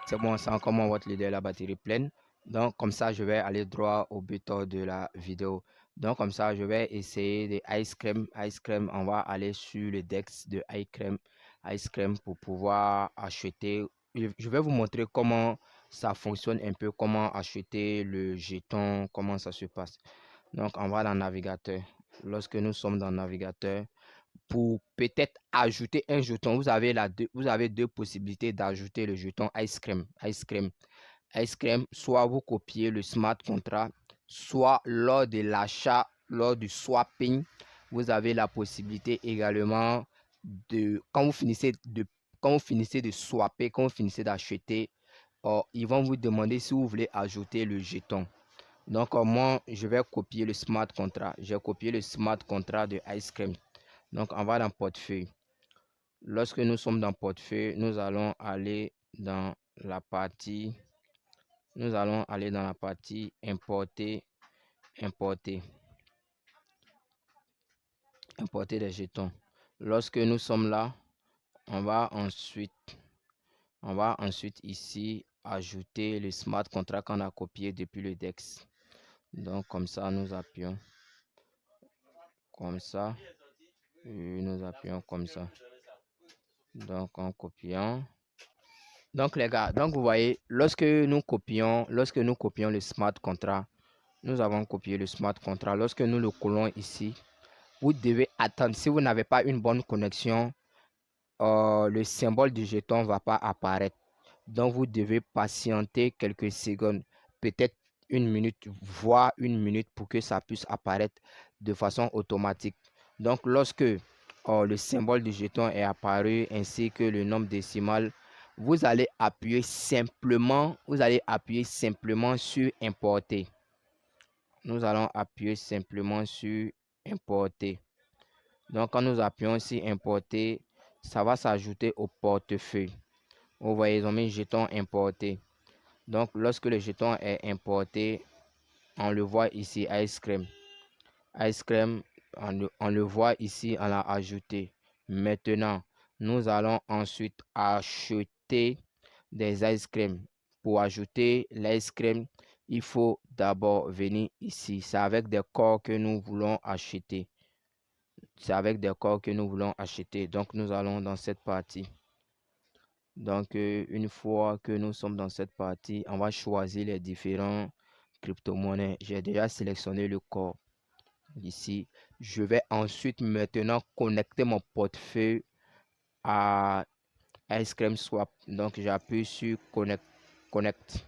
C'est bon, ça encore mon votre leader, la batterie pleine. Donc, comme ça, je vais aller droit au but de la vidéo. Donc, comme ça, je vais essayer de Ice Cream. Ice Cream, on va aller sur le Dex de Ice Cream. Ice Cream pour pouvoir acheter. Je vais vous montrer comment ça fonctionne un peu, comment acheter le jeton, comment ça se passe. Donc, on va dans le navigateur. Lorsque nous sommes dans le navigateur, pour peut-être ajouter un jeton, vous avez deux possibilités d'ajouter le jeton Ice Cream. Ice Cream. Ice Cream, soit vous copiez le smart contract, soit lors de l'achat, lors du swapping, vous avez la possibilité également de, quand vous finissez de swapper, quand vous finissez d'acheter, ils vont vous demander si vous voulez ajouter le jeton. Donc, moi, je vais copier le smart contract. J'ai copié le smart contract de Ice Cream. Donc, on va dans portefeuille. Lorsque nous sommes dans portefeuille, nous allons aller dans la partie importer des jetons. Lorsque nous sommes là, on va ensuite ici ajouter le smart contract qu'on a copié depuis le Dex. Donc comme ça, nous appuyons comme ça et nous appuyons comme ça. Donc en copiant. Donc les gars, donc vous voyez, lorsque nous copions le smart contract, nous avons copié le smart contract. Lorsque nous le collons ici, vous devez attendre. Si vous n'avez pas une bonne connexion, le symbole du jeton ne va pas apparaître. Donc vous devez patienter quelques secondes, peut-être une minute, voire une minute pour que ça puisse apparaître de façon automatique. Donc lorsque le symbole du jeton est apparu ainsi que le nombre décimal, vous allez appuyer simplement sur importer. Nous allons appuyer simplement sur importer. Donc quand nous appuyons sur importer, ça va s'ajouter au portefeuille. Vous voyez, ils ont mis jeton importé. Donc lorsque le jeton est importé, on le voit ici, Ice Cream. Ice Cream, on le voit ici, on l'a ajouté. Maintenant, nous allons ensuite acheter des ice cream. Pour ajouter l'ice cream, il faut d'abord venir ici. C'est avec des corps que nous voulons acheter. Donc, nous allons dans cette partie. Donc, une fois que nous sommes dans cette partie, on va choisir les différents crypto-monnaies. J'ai déjà sélectionné le corps ici. Je vais ensuite maintenant connecter mon portefeuille à Ice Cream Swap. Donc, j'appuie sur Connect.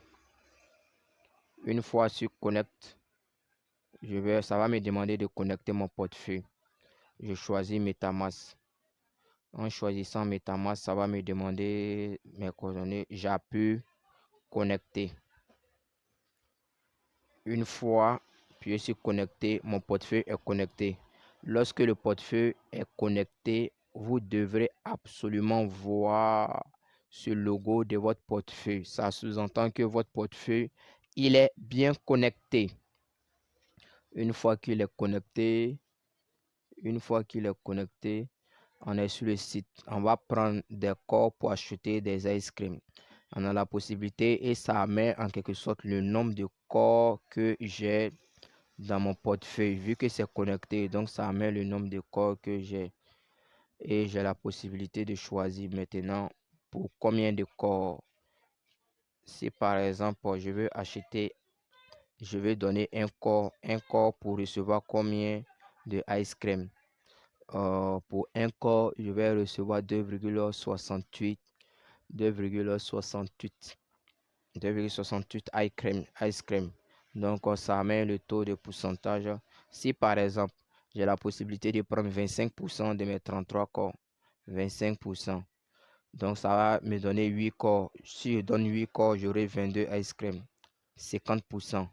Une fois sur Connect, ça va me demander de connecter mon portefeuille. Je choisis MetaMask. En choisissant MetaMask, ça va me demander mes coordonnées. J'appuie Connecter. Une fois puis je suis connecté, mon portefeuille est connecté. Lorsque le portefeuille est connecté, vous devrez absolument voir ce logo de votre portefeuille. Ça sous-entend que votre portefeuille, il est bien connecté. Une fois qu'il est connecté, on est sur le site. On va prendre des corps pour acheter des ice cream. On a la possibilité et ça met en quelque sorte le nombre de corps que j'ai dans mon portefeuille. Vu que c'est connecté, donc ça met le nombre de corps que j'ai. Et j'ai la possibilité de choisir maintenant pour combien de corps. Si par exemple, je veux donner un corps pour recevoir combien de ice cream. Pour un corps, je vais recevoir 2,68 ice cream. Donc, ça met le taux de pourcentage. Si par exemple, j'ai la possibilité de prendre 25% de mes 33 corps, 25%. Donc, ça va me donner 8 corps. Si je donne 8 corps, j'aurai 22 ice cream. 50%.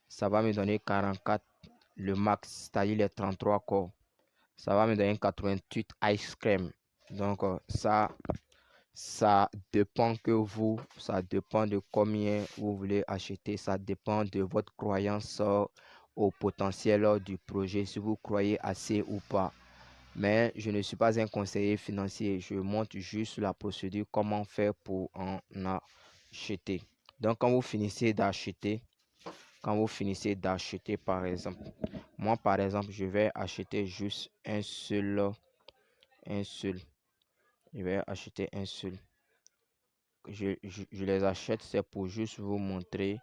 Ça va me donner 44, le max, c'est-à-dire les 33 corps. Ça va me donner 88 ice cream. Donc, ça dépend ça dépend de combien vous voulez acheter, ça dépend de votre croyance au potentiel du projet, si vous croyez assez ou pas. Mais je ne suis pas un conseiller financier. Je montre juste la procédure, comment faire pour en acheter. Donc, quand vous finissez d'acheter, par exemple, moi, par exemple, je vais acheter juste un seul. Je vais acheter un seul. Je les achète, c'est pour juste vous montrer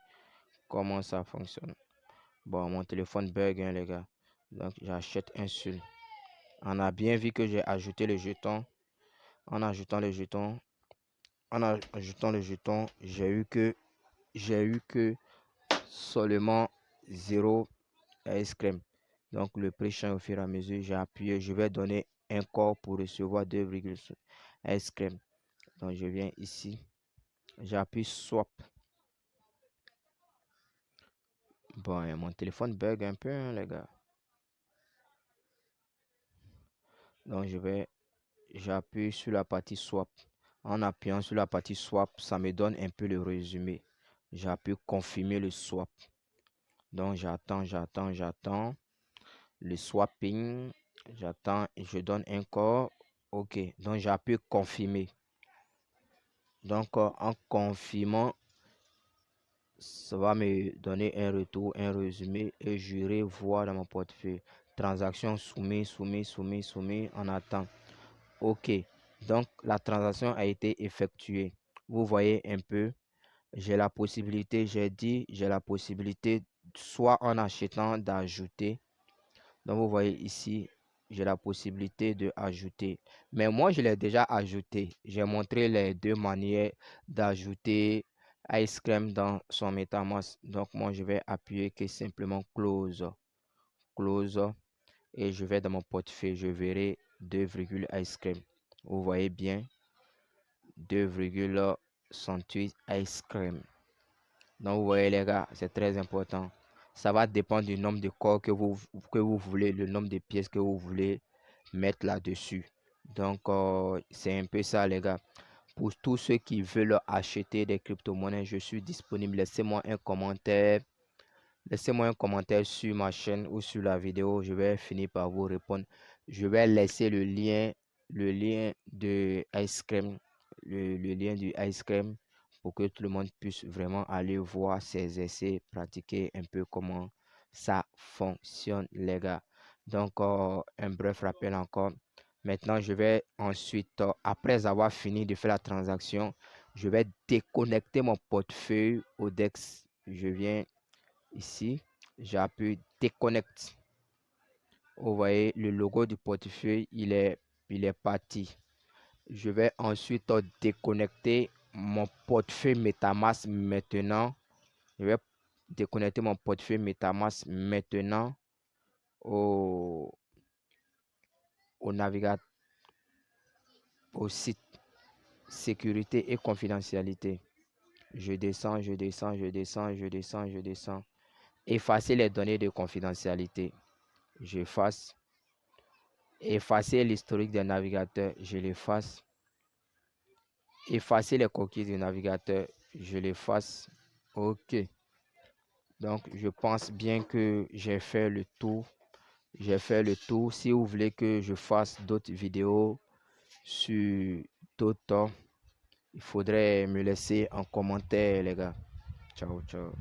comment ça fonctionne. Bon, mon téléphone bug, hein, les gars. Donc, j'achète un seul. On a bien vu que j'ai ajouté le jeton. En ajoutant le jeton, j'ai eu que seulement 0 ice cream. Donc, le prix change au fur et à mesure. J'ai appuyé. Je vais donner un corps pour recevoir 2,5 ice cream. Donc, je viens ici. J'appuie swap. Bon, mon téléphone bug un peu, hein, les gars. Donc, j'appuie sur la partie swap. En appuyant sur la partie swap, ça me donne un peu le résumé. J'appuie confirmer le swap. Donc, j'attends. Le swapping, j'attends et je donne un corps. OK. Donc, j'appuie confirmer. Donc, en confirmant, ça va me donner un retour, un résumé et j'irai voir dans mon portefeuille. Transaction soumise, on attend. OK. Donc, la transaction a été effectuée. Vous voyez un peu, j'ai la possibilité, soit en achetant d'ajouter. Donc, vous voyez ici, j'ai la possibilité de ajouter. Mais moi, je l'ai déjà ajouté. J'ai montré les deux manières d'ajouter Ice Cream dans son MetaMask. Donc, moi, je vais appuyer que simplement Close. Close. Et je vais dans mon portefeuille. Je verrai 2, Ice Cream. Vous voyez bien, 2,68 Ice Cream. Donc, vous voyez les gars, c'est très important. Ça va dépendre du nombre de corps que vous voulez, le nombre de pièces que vous voulez mettre là-dessus. Donc, c'est un peu ça les gars. Pour tous ceux qui veulent acheter des crypto-monnaies, je suis disponible. Laissez-moi un commentaire. Laissez-moi un commentaire sur ma chaîne ou sur la vidéo. Je vais finir par vous répondre. Je vais laisser le lien de Ice Cream, le lien du Ice Cream pour que tout le monde puisse vraiment aller voir ces essais, pratiquer un peu comment ça fonctionne, les gars. Donc, un bref rappel encore. Maintenant, je vais ensuite, après avoir fini de faire la transaction, je vais déconnecter mon portefeuille au DEX. Je viens ici, j'appuie déconnecte. Vous voyez le logo du portefeuille, il est parti. Je vais ensuite déconnecter mon portefeuille MetaMask maintenant. Je vais déconnecter mon portefeuille MetaMask maintenant au navigateur, au site sécurité et confidentialité. Je descends. Effacer les données de confidentialité. J'efface. Effacer l'historique des navigateurs, je l'efface. Effacer les coquilles du navigateur, je l'efface. OK. Donc, je pense bien que j'ai fait le tour. Si vous voulez que je fasse d'autres vidéos sur d'autres, il faudrait me laisser en commentaire, les gars. Ciao, ciao.